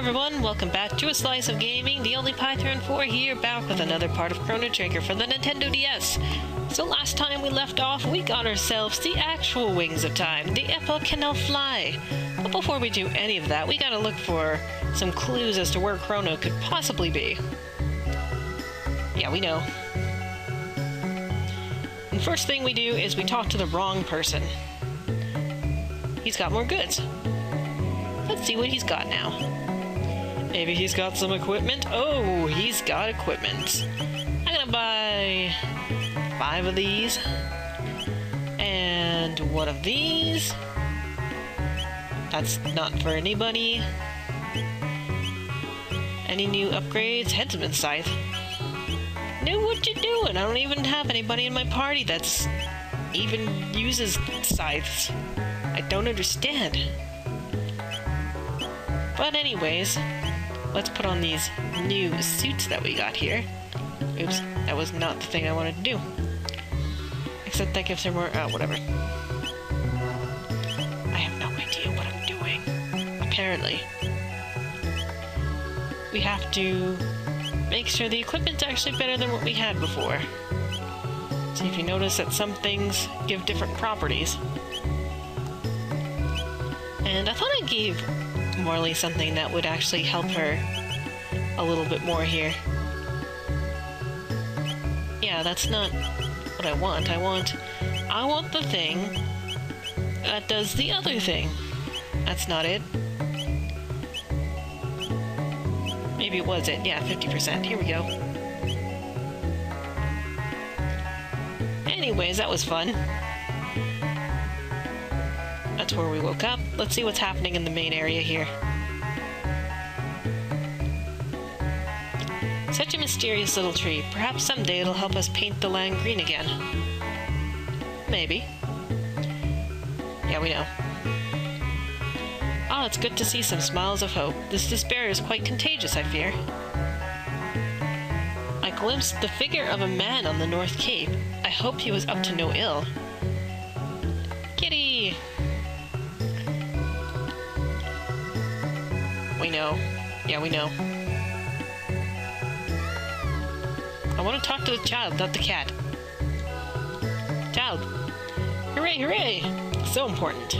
everyone, welcome back to A Slice of Gaming, the only Python 4 here, back with another part of Chrono Trigger for the Nintendo DS. So last time we left off, we got ourselves the actual Wings of Time, the Epoch can now fly. But before we do any of that, we gotta look for some clues as to where Chrono could possibly be. Yeah, we know. And first thing we do is we talk to the wrong person. He's got more goods. Let's see what he's got now. Maybe he's got some equipment. Oh, he's got equipment. I'm gonna buy 5 of these. And 1 of these. That's not for anybody. Any new upgrades? Headsman Scythe. No, what you doing? I don't even have anybody in my party that's even uses scythes. I don't understand. But anyways, let's put on these new suits that we got here. Oops, that was not the thing I wanted to do. Except that gives her more... oh, whatever. I have no idea what I'm doing. Apparently. We have to make sure the equipment's actually better than what we had before. See if you notice that some things give different properties. And I thought I gave Morley something that would actually help her a little bit more here. Yeah, that's not what I want. I want the thing that does the other thing. That's not it. Maybe it was it. Yeah, 50%. Here we go. Anyways, that was fun. That's where we woke up. Let's see what's happening in the main area here. Such a mysterious little tree. Perhaps someday it'll help us paint the land green again. Maybe. Yeah, we know. Ah, it's good to see some smiles of hope. This despair is quite contagious, I fear. I glimpsed the figure of a man on the North Cape. I hope he was up to no ill. Kitty! We know. Yeah, we know. I want to talk to the child, not the cat. Child. Hooray, hooray! So important.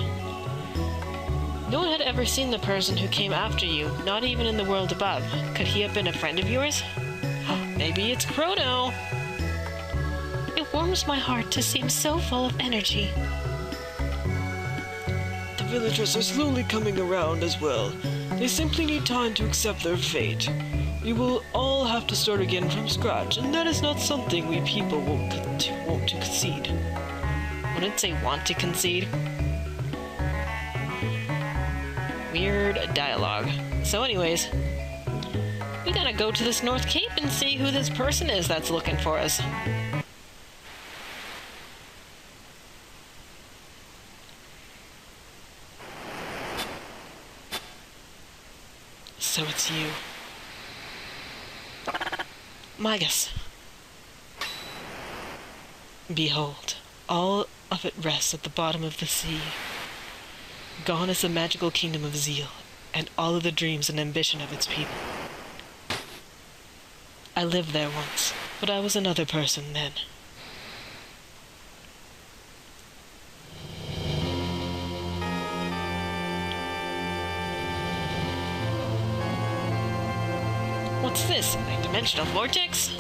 No one had ever seen the person who came after you, not even in the world above. Could he have been a friend of yours? Maybe it's Chrono! It warms my heart to see him so full of energy. The villagers are slowly coming around as well. They simply need time to accept their fate. We will all have to start again from scratch, and that is not something we people want to concede. Wouldn't say want to concede. Weird dialogue. So anyways, we gotta go to this North Cape and see who this person is that's looking for us. So it's you. Magus. Behold, all of it rests at the bottom of the sea. Gone is the magical kingdom of Zeal, and all of the dreams and ambition of its people. I lived there once, but I was another person then. What's this? A dimensional vortex?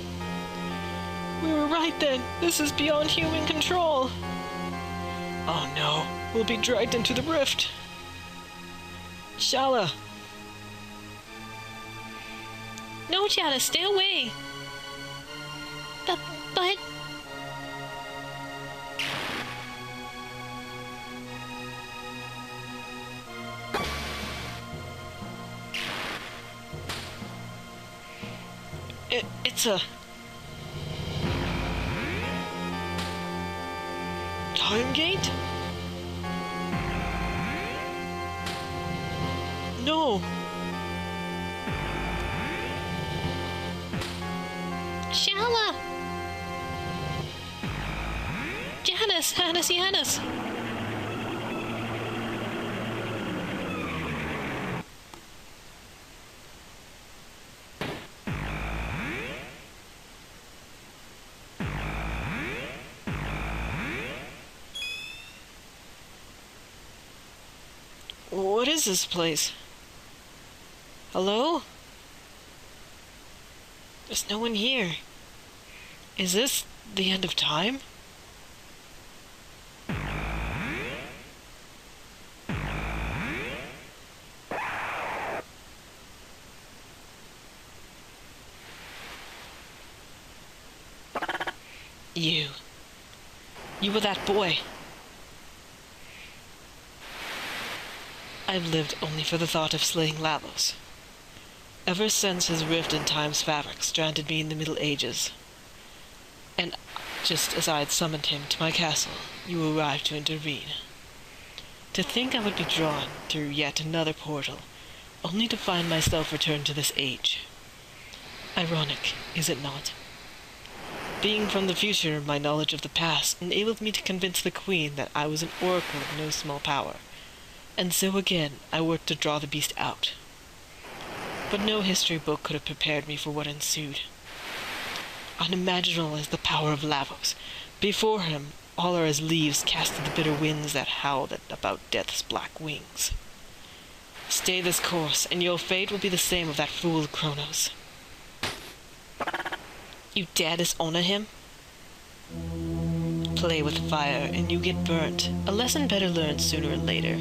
We were right then. This is beyond human control. Oh no, we'll be dragged into the rift. Shala! No, Shala, stay away! But... It's a... time gate? No! Shala! Janus! What is this place? Hello? There's no one here. Is this the end of time? You were that boy. I've lived only for the thought of slaying Lavos. Ever since his rift in time's fabric stranded me in the Middle Ages. And just as I had summoned him to my castle, you arrived to intervene. To think I would be drawn through yet another portal, only to find myself returned to this age. Ironic, is it not? Being from the future, my knowledge of the past enabled me to convince the Queen that I was an oracle of no small power, and so again I worked to draw the beast out. But no history book could have prepared me for what ensued. Unimaginable is the power of Lavos. Before him, all are as leaves cast to the bitter winds that howl about death's black wings. Stay this course, and your fate will be the same of that fool Chronos. You dare dishonor him? Play with fire, and you get burnt. A lesson better learned sooner or later.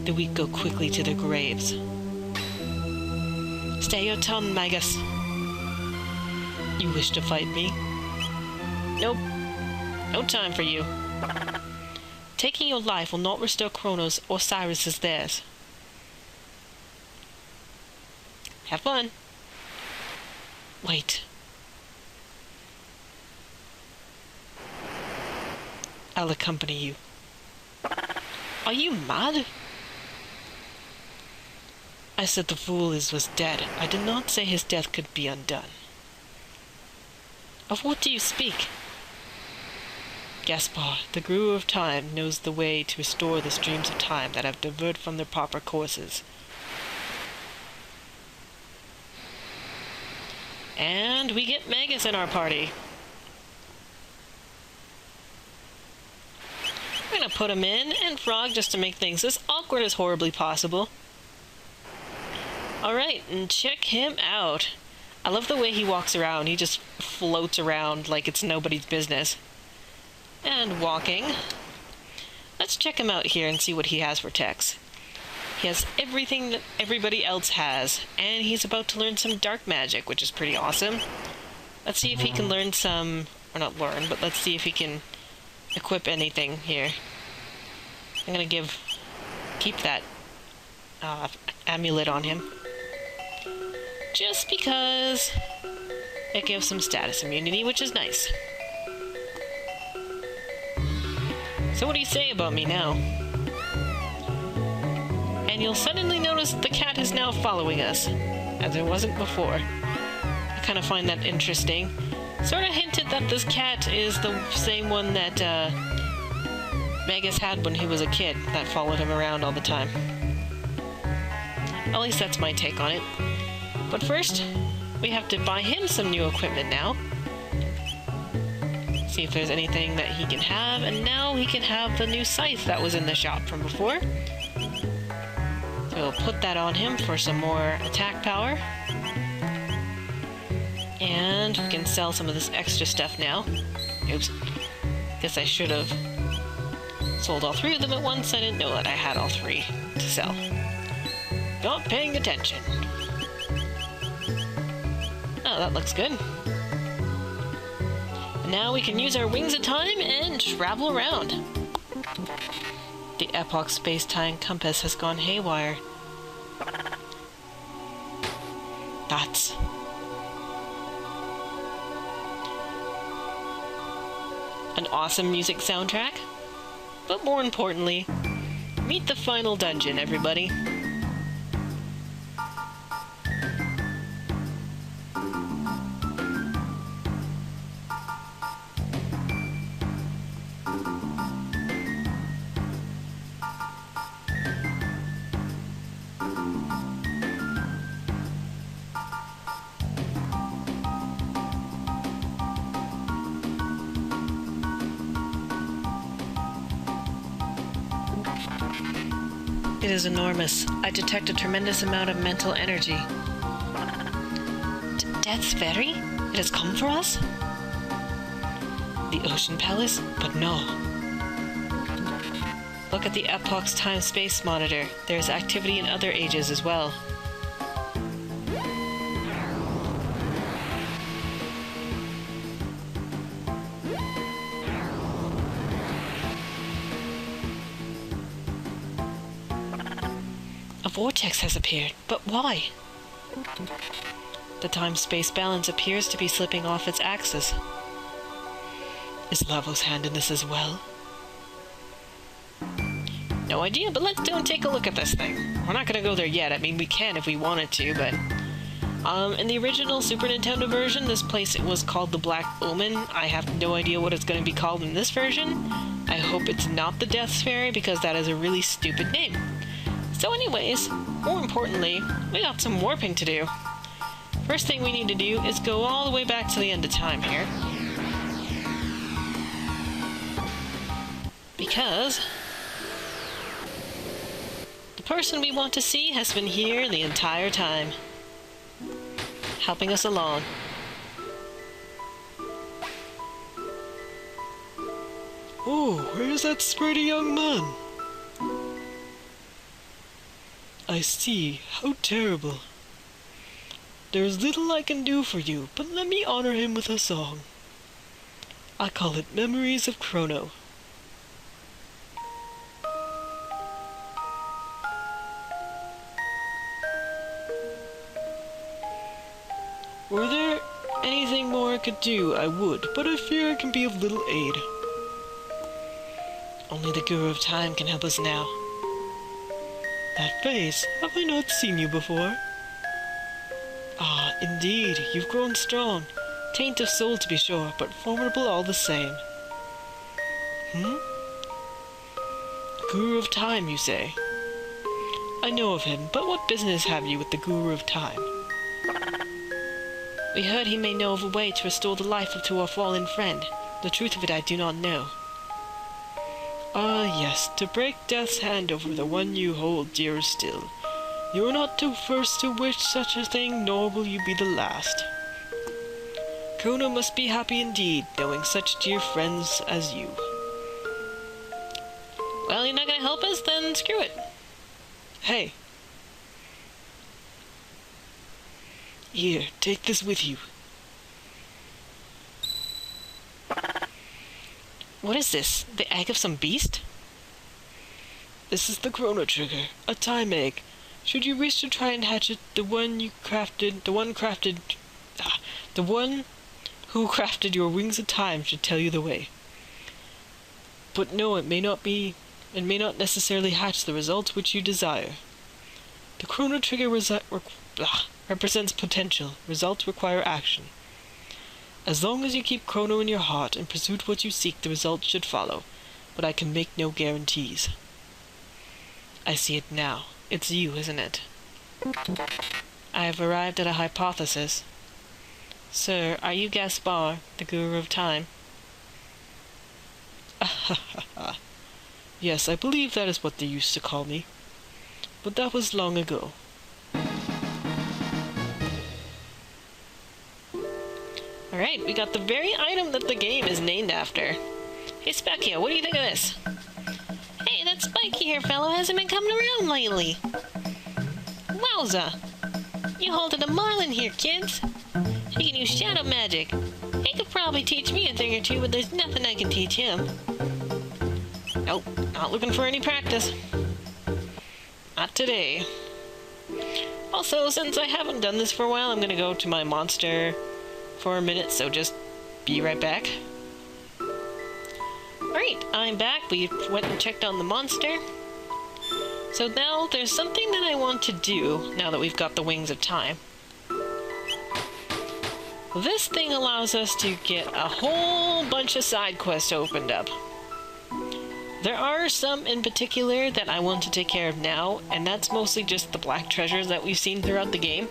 The weak go quickly to their graves. Stay your tongue, Magus. You wish to fight me? Nope. No time for you. Taking your life will not restore Chronos or Cyrus as theirs. Have fun. Wait. I'll accompany you. Are you mad? I said the fool was dead. I did not say his death could be undone. Of what do you speak? Gaspar, the guru of time, knows the way to restore the streams of time that have diverted from their proper courses. And we get Magus in our party. I'm gonna put him in, and Frog, just to make things as awkward as horribly possible. Alright, and check him out. I love the way he walks around. He just floats around like it's nobody's business. And walking. Let's check him out here and see what he has for techs. He has everything that everybody else has, and he's about to learn some dark magic, which is pretty awesome. Let's see if he can learn some, or not learn, but let's see if he can equip anything here. I'm gonna keep that amulet on him, just because it gives some status immunity, which is nice. So what do you say about me now? And you'll suddenly notice the cat is now following us, as it wasn't before. I kind of find that interesting. Sort of hinted that this cat is the same one that Magus had when he was a kid, that followed him around all the time. At least that's my take on it. But first, we have to buy him some new equipment now. See if there's anything that he can have, and now he can have the new scythe that was in the shop from before. So we'll put that on him for some more attack power. And we can sell some of this extra stuff now. Oops. Guess I should have sold all three of them at once. I didn't know that I had all three to sell. Not paying attention. Oh, that looks good. And now we can use our wings of time and travel around. The Epoch space-time compass has gone haywire. That's... an awesome music soundtrack. But more importantly, meet the final dungeon, everybody. It is enormous. I detect a tremendous amount of mental energy. Death's Ferry? It has come for us? The Ocean Palace? But no. Look at the Epoch's time-space monitor. There is activity in other ages as well. A vortex has appeared, but why? The time-space balance appears to be slipping off its axis. Is Lavo's hand in this as well? No idea, but let's go and take a look at this thing. We're not gonna go there yet. I mean, we can if we wanted to, but... in the original Super Nintendo version, this place was called the Black Omen. I have no idea what it's gonna be called in this version. I hope it's not the Death's Ferry, because that is a really stupid name. So anyways, more importantly, we got some warping to do. First thing we need to do is go all the way back to the end of time here. Because the person we want to see has been here the entire time, helping us along. Oh, where's that sturdy young man? I see. How terrible. There is little I can do for you, but let me honor him with a song. I call it Memories of Chrono. Were there anything more I could do, I would, but I fear I can be of little aid. Only the Guru of Time can help us now. That face, have I not seen you before? Ah, indeed, you've grown strong. Taint of soul to be sure, but formidable all the same. Guru of Time, you say? I know of him, but what business have you with the Guru of Time? We heard he may know of a way to restore the life to our fallen friend. The truth of it I do not know. Ah, yes, to break death's hand over the one you hold dearer still. You are not the first to wish such a thing, nor will you be the last. Chrono must be happy indeed, knowing such dear friends as you. Well, you're not gonna help us? Then screw it. Hey. Here, take this with you. What is this? The egg of some beast? This is the Chrono Trigger, a time egg. Should you wish to try and hatch it, the one who crafted your Wings of Time should tell you the way. But no, it may not necessarily hatch the results which you desire. The Chrono Trigger represents potential. Results require action. As long as you keep Chrono in your heart and pursue what you seek, the results should follow, but I can make no guarantees. I see it now. It's you, isn't it? I have arrived at a hypothesis. Sir, are you Gaspar, the Guru of Time? Yes, I believe that is what they used to call me. But that was long ago. Alright, we got the very item that the game is named after. Hey Specchio, what do you think of this? Hey, that Spiky here fellow hasn't been coming around lately. Wowza! You holding a marlin here, kids. He can use shadow magic. He could probably teach me a thing or two, but there's nothing I can teach him. Nope, not looking for any practice. Not today. Also, since I haven't done this for a while, I'm gonna go to my monster for a minute, so just be right back. Alright, I'm back. We went and checked on the monster. So now there's something that I want to do now that we've got the Wings of Time. This thing allows us to get a whole bunch of side quests opened up. There are some in particular that I want to take care of now, and that's mostly just the black treasures that we've seen throughout the game.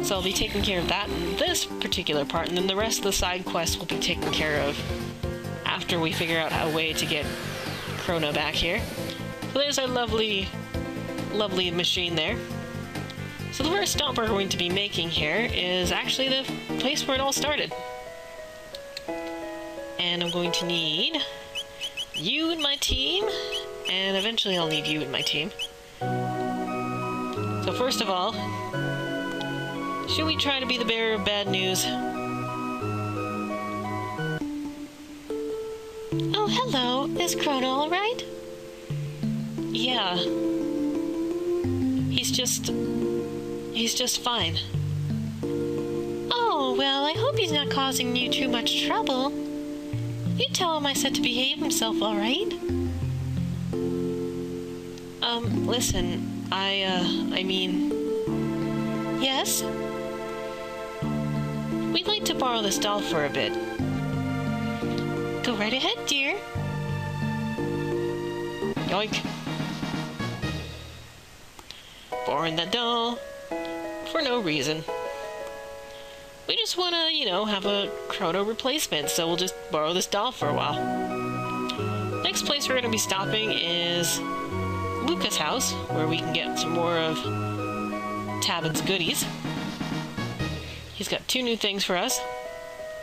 So I'll be taking care of that in this particular part, and then the rest of the side quests will be taken care of after we figure out a way to get Chrono back here. So there's our lovely machine there. So the first stop we're going to be making here is actually the place where it all started. And I'm going to need you in my team, and eventually I'll need you in my team. So first of all, should we try to be the bearer of bad news? Oh, hello. Is Chrono alright? Yeah. He's just fine. Oh, well, I hope he's not causing you too much trouble. You tell him I said to behave himself, alright? Listen, I mean... Yes? We'd like to borrow this doll for a bit. Go right ahead, dear. Yoink. Borrowing that doll for no reason. We just want to, you know, have a Chrono replacement, so we'll just borrow this doll for a while. Next place we're going to be stopping is Luca's house, where we can get some more of Tabin's goodies. He's got 2 new things for us.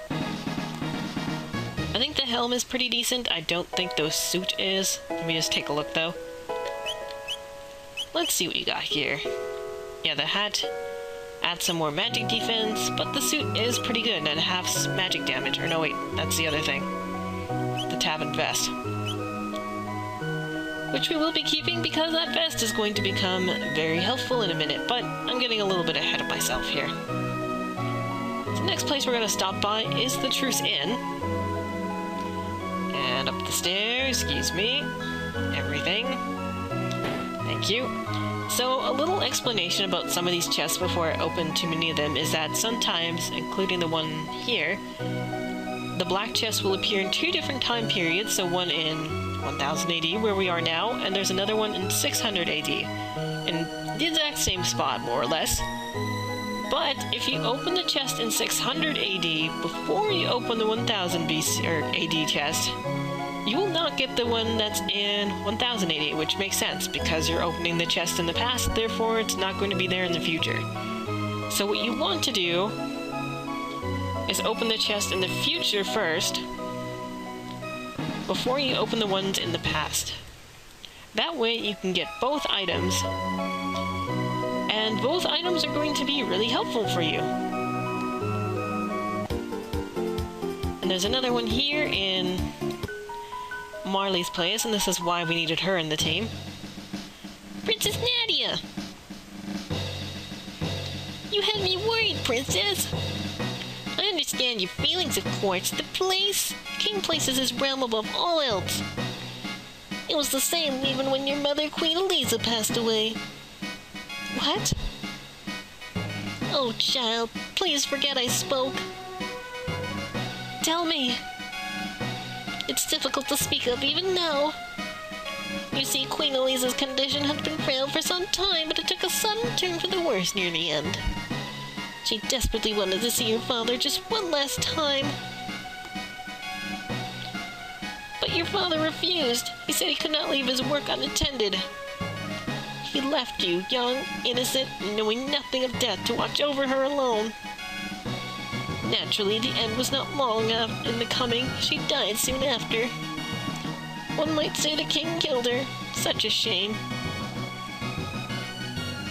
I think the helm is pretty decent. I don't think the suit is. Let me just take a look, though. Let's see what you got here. Yeah, the hat adds some more magic defense, but the suit is pretty good at half magic damage. Or no, wait, that's the other thing. The Tabin vest. Which we will be keeping because that vest is going to become very helpful in a minute, but I'm getting a little bit ahead of myself here. The next place we're going to stop by is the Truce Inn. And up the stairs, excuse me, everything. Thank you. So, a little explanation about some of these chests before I open too many of them is that sometimes, including the one here, the black chest will appear in 2 different time periods, so one in 1000 AD, where we are now, and there's another one in 600 AD, in the exact same spot, more or less. But if you open the chest in 600 AD before you open the 1000 BC or AD chest, you will not get the one that's in 1000 AD, which makes sense because you're opening the chest in the past, therefore it's not going to be there in the future. So what you want to do is open the chest in the future first before you open the ones in the past. That way you can get both items, and both items are going to be really helpful for you. And there's another one here in Marley's place, and this is why we needed her in the team. Princess Nadia! You had me worried, Princess. I understand your feelings, of course. The King places his realm above all else. It was the same even when your mother, Queen Eliza, passed away. What? Oh, child, please forget I spoke. Tell me. It's difficult to speak of even now. You see, Queen Eliza's condition had been frail for some time, but it took a sudden turn for the worse near the end. She desperately wanted to see her father just one last time. But your father refused. He said he could not leave his work unattended. He left you, young, innocent, and knowing nothing of death, to watch over her alone. Naturally, the end was not long in the coming. She died soon after. One might say the king killed her. Such a shame.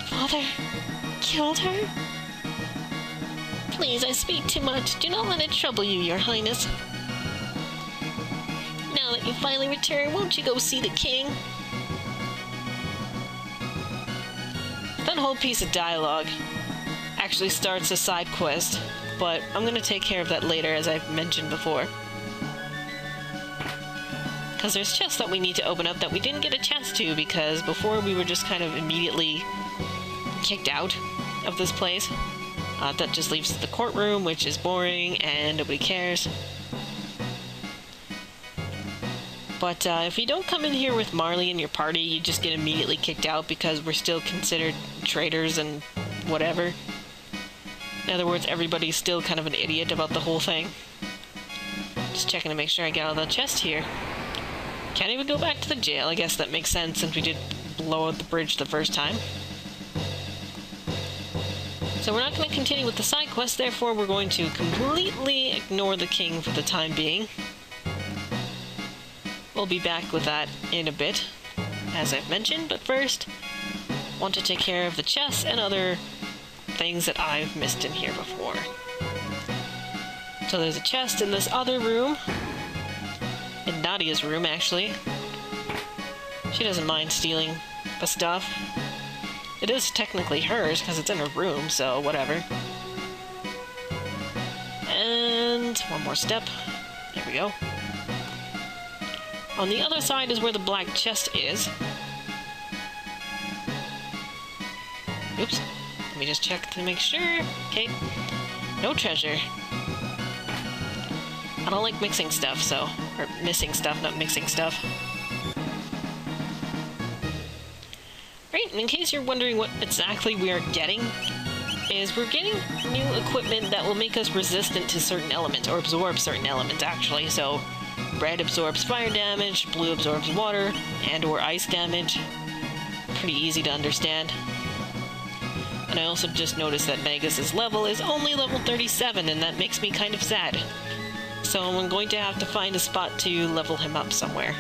Father killed her? Please, I speak too much. Do not let it trouble you, your highness. Now that you finally return, won't you go see the king? That whole piece of dialogue actually starts a side quest, but I'm going to take care of that later, as I've mentioned before. Because there's chests that we need to open up that we didn't get a chance to, because before we were just kind of immediately kicked out of this place. That just leaves the courtroom, which is boring, and nobody cares. But if you don't come in here with Marley and your party, you just get immediately kicked out because we're still considered traitors and whatever. In other words, everybody's still kind of an idiot about the whole thing. Just checking to make sure I get out of the chest here. Can't even go back to the jail. I guess that makes sense since we did blow out the bridge the first time. So we're not going to continue with the side quest, therefore we're going to completely ignore the king for the time being. We'll be back with that in a bit, as I've mentioned, but first, want to take care of the chests and other things that I've missed in here before. So there's a chest in this other room. In Nadia's room, actually. She doesn't mind stealing the stuff. It is technically hers, because it's in her room, so whatever. And one more step. There we go. On the other side is where the black chest is. Oops. Let me just check to make sure. Okay. No treasure. I don't like mixing stuff, so... Or missing stuff, not mixing stuff. Right, and in case you're wondering what exactly we are getting, is we're getting new equipment that will make us resistant to certain elements, or absorb certain elements, actually. So, red absorbs fire damage, blue absorbs water, and or ice damage. Pretty easy to understand. And I also just noticed that Magus's level is only level 37, and that makes me kind of sad. So I'm going to have to find a spot to level him up somewhere.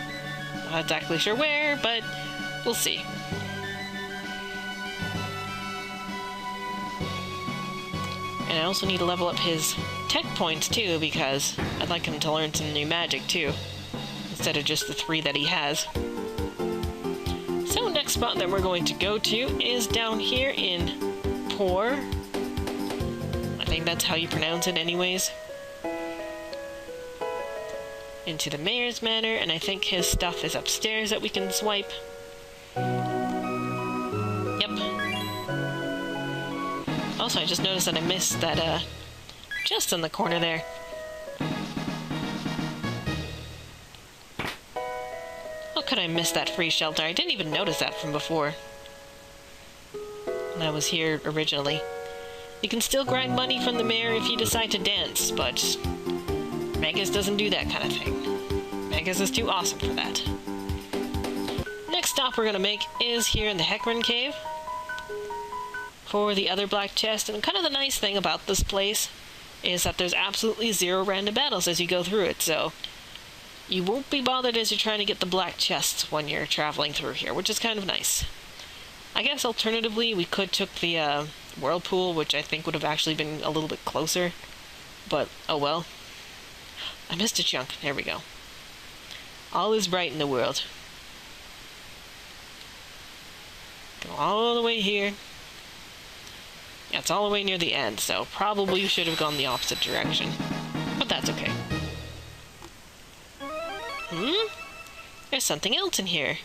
Not exactly sure where, but we'll see. And I also need to level up his tech points too, because I'd like him to learn some new magic too, instead of just the 3 that he has. So next spot that we're going to go to is down here in Pour. I think that's how you pronounce it anyways. Into the mayor's manor, and I think his stuff is upstairs that we can swipe. Yep. Also, I just noticed that I missed that, just in the corner there. How could I miss that free shelter? I didn't even notice that from before. When I was here originally. You can still grind money from the mayor if you decide to dance, but Magus doesn't do that kind of thing. Magus is too awesome for that. Next stop we're going to make is here in the Hecarim Cave for the other black chest. And kind of the nice thing about this place is that there's absolutely 0 random battles as you go through it, so you won't be bothered as you're trying to get the black chests when you're traveling through here, which is kind of nice. I guess alternatively we could took the whirlpool, which I think would have actually been a little bit closer, but oh well. I missed a chunk. There we go. All is bright in the world. Go all the way here. Yeah, it's all the way near the end, so probably you should have gone the opposite direction. But that's okay. There's something else in here.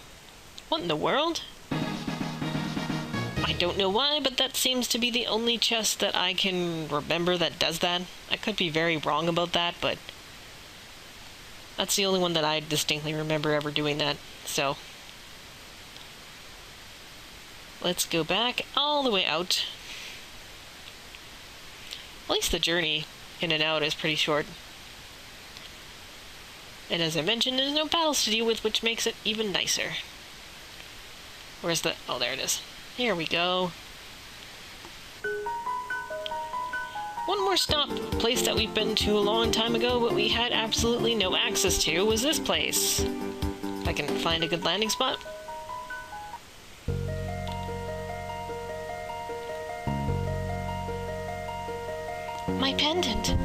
What in the world? I don't know why, but that seems to be the only chest that I can remember that does that. I could be very wrong about that, but that's the only one that I distinctly remember ever doing that, so let's go back all the way out. At least the journey in and out is pretty short. And as I mentioned, there's no battles to deal with, which makes it even nicer. Where's the... oh, there it is. Here we go. One more stop, a place that we've been to a long time ago, but we had absolutely no access to, was this place. If I can find a good landing spot. My pendant.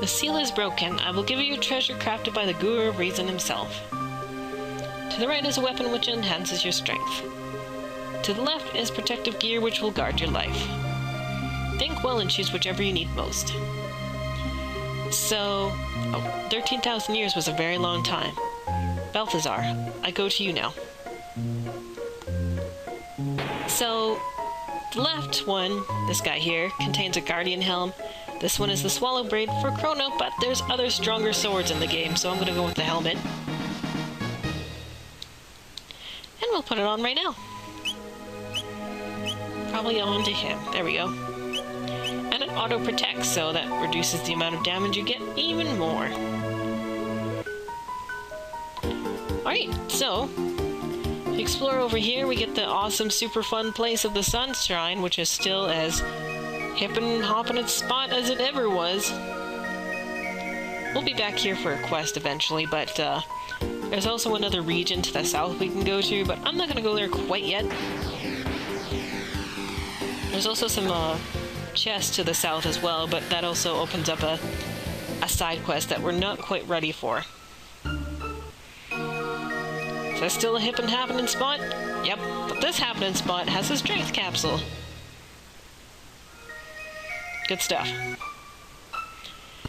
The seal is broken. I will give you a treasure crafted by the Guru of Reason himself. To the right is a weapon which enhances your strength. To the left is protective gear which will guard your life. Think well and choose whichever you need most. So, 13,000 years was a very long time. Balthazar, I go to you now. So, the left one, this guy here, contains a Guardian Helm. This one is the Swallow Braid for Chrono, but there's other stronger swords in the game, so I'm gonna go with the helmet. And we'll put it on right now. Probably onto him. There we go. And it auto-protects, so that reduces the amount of damage you get even more. Alright, so we explore over here. We get the awesome, super fun place of the Sun Shrine, which is still as hip and hop in its spot as it ever was. We'll be back here for a quest eventually, but there's also another region to the south we can go to, but I'm not going to go there quite yet. There's also some chests to the south as well, but that also opens up a side quest that we're not quite ready for. Is that still a hip and happening spot? Yep, but this happening spot has a strength capsule. Good stuff.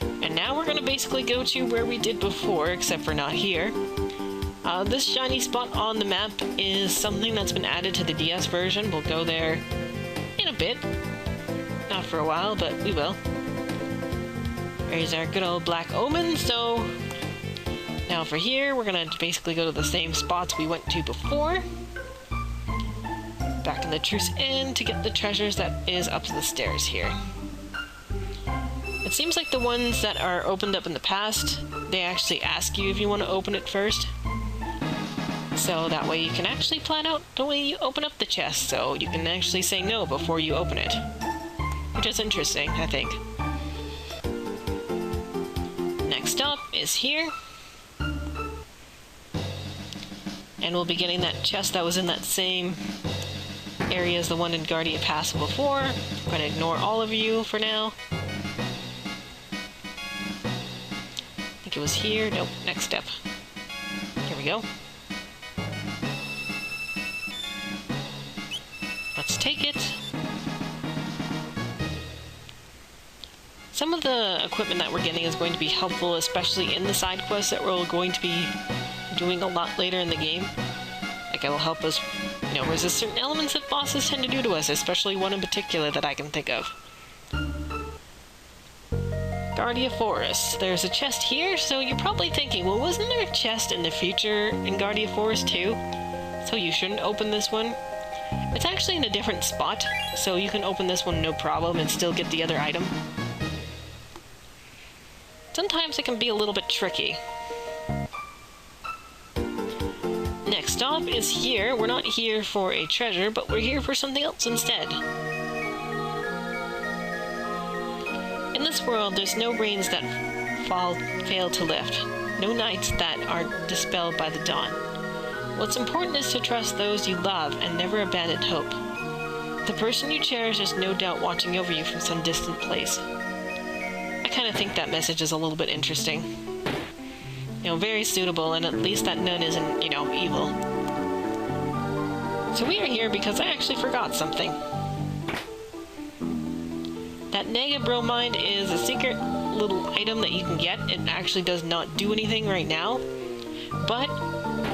And now we're going to basically go to where we did before, except for not here. This shiny spot on the map is something that's been added to the DS version. We'll go there in a bit. Not for a while, but we will. There's our good old Black Omen, so now for here, we're going to basically go to the same spots we went to before. Back in the Truce Inn to get the treasures that is up the stairs here. It seems like the ones that are opened up in the past, they actually ask you if you want to open it first. So that way you can actually plan out the way you open up the chest, so you can actually say no before you open it. Which is interesting, I think. Next up is here. And we'll be getting that chest that was in that same area as the one in Guardian Pass before. I'm going to ignore all of you for now. I think it was here. Nope, next step. Here we go. Let's take it. Some of the equipment that we're getting is going to be helpful, especially in the side quests that we're going to be doing a lot later in the game. Like, it will help us, resist certain elements that bosses tend to do to us, especially one in particular that I can think of. Guardia Forest. There's a chest here, so you're probably thinking, well, wasn't there a chest in the future in Guardia Forest too? So you shouldn't open this one. It's actually in a different spot, so you can open this one no problem and still get the other item. Sometimes it can be a little bit tricky. Next stop is here. We're not here for a treasure, but we're here for something else instead. In this world, there's no rains that fail to lift, no nights that are dispelled by the dawn. What's important is to trust those you love and never abandon hope. The person you cherish is no doubt watching over you from some distant place. I kind of think that message is a little bit interesting. Very suitable, and at least that nun isn't, evil. So we are here because I actually forgot something. That Negabromide is a secret little item that you can get. It actually does not do anything right now, but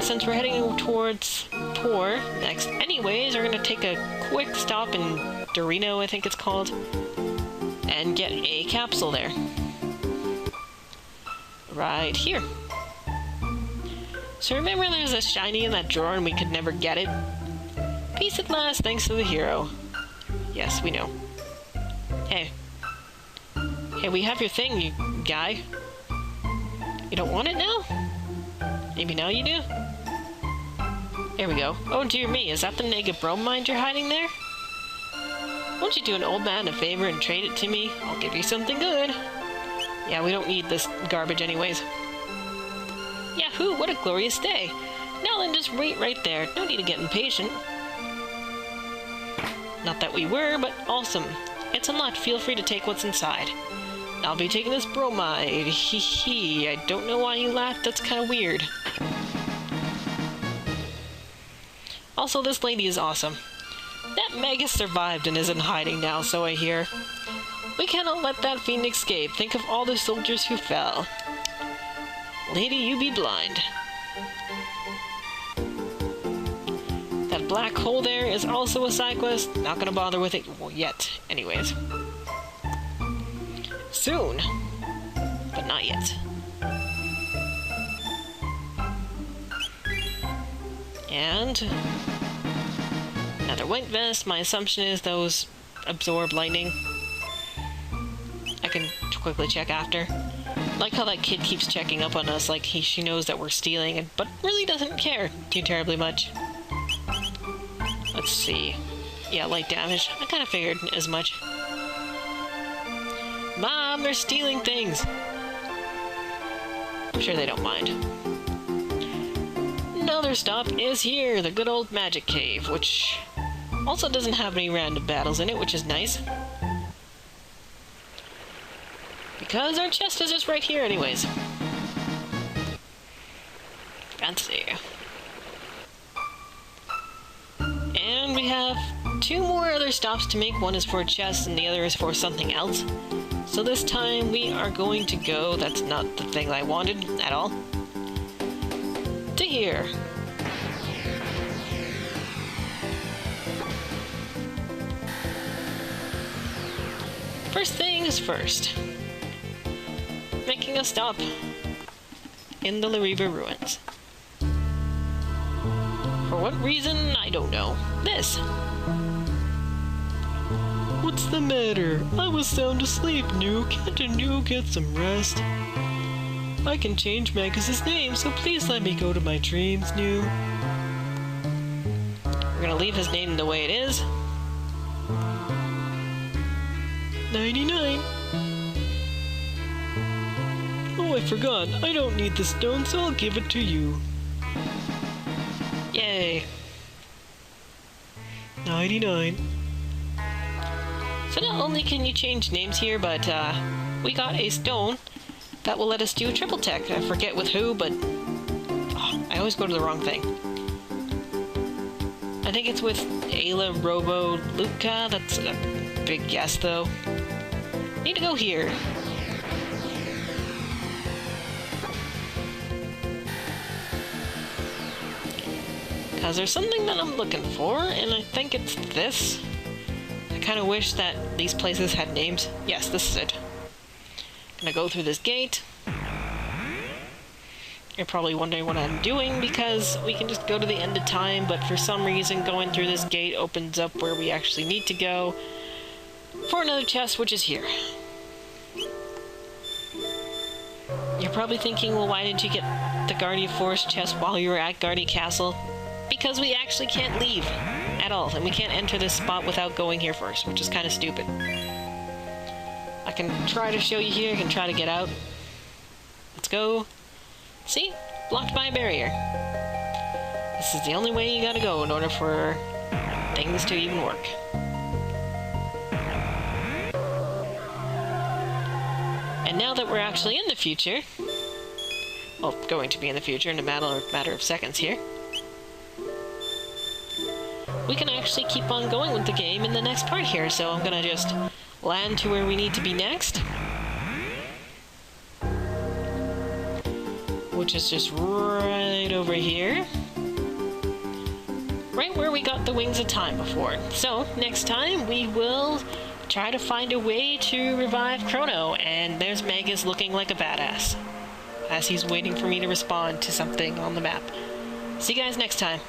since we're heading towards Poor next anyways, we're going to take a quick stop in Dorino, I think it's called, and get a capsule there. Right here. So remember there's a shiny in that drawer and we could never get it? Peace at last, thanks to the hero. Yes, we know. Hey. Hey, we have your thing, you guy. You don't want it now? Maybe now you do? There we go. Oh dear me, is that the Negabromide you're hiding there? Won't you do an old man a favor and trade it to me? I'll give you something good. Yeah, we don't need this garbage anyways. Yahoo, what a glorious day. Now then, just wait right there. No need to get impatient. Not that we were, but awesome. It's unlocked. Feel free to take what's inside. I'll be taking this bromide. Hee hee. I don't know why you laughed. That's kind of weird. Also, this lady is awesome. That Meg has survived and is in hiding now, so I hear. We cannot let that fiend escape. Think of all the soldiers who fell. Lady, you be blind. That black hole there is also a side quest. Not gonna bother with it yet, anyways. Soon, but not yet. And another white vest. My assumption is those absorb lightning. I can quickly check after. Like how that kid keeps checking up on us, like she knows that we're stealing, but really doesn't care too terribly much. Let's see. Yeah, light damage. I kind of figured as much. Mom, they're stealing things! I'm sure they don't mind. Another stop is here, the good old magic cave, which also doesn't have any random battles in it, which is nice. Because our chest is just right here anyways. Fancy. And we have 2 more other stops to make. One is for a chest and the other is for something else. So this time we are going to go, that's not the thing I wanted at all, to here. First things first. Making a stop in the Lariva ruins. For what reason, I don't know. This. What's the matter? I was sound asleep, New. Can't a New get some rest? I can change Magus's name, so please let me go to my dreams, New. We're gonna leave his name the way it is. 99. Oh, I forgot. I don't need the stone, so I'll give it to you. Yay. 99. So not only can you change names here, but we got a stone that will let us do a triple tech. I forget with who, but I always go to the wrong thing. I think it's with Ayla Robo Luca. That's a big guess, though. Need to go here. Because there's something that I'm looking for, and I think it's this. I kind of wish that these places had names. Yes, this is it. Gonna go through this gate. You're probably wondering what I'm doing, because we can just go to the end of time, but for some reason going through this gate opens up where we actually need to go for another chest, which is here. You're probably thinking, well, why didn't you get the Guardia Forest chest while you were at Guardia Castle? Because we actually can't leave at all, and we can't enter this spot without going here first, which is kind of stupid. I can try to show you here, I can try to get out. Let's go. See? Blocked by a barrier. This is the only way you gotta go in order for things to even work. And now that we're actually in the future, well, going to be in the future in a matter of seconds here, we can actually keep on going with the game in the next part here. So I'm gonna just land to where we need to be next, which is just right over here, right where we got the Wings of Time before. So next time we will try to find a way to revive Chrono, and there's Magus looking like a badass as he's waiting for me to respond to something on the map. See you guys next time.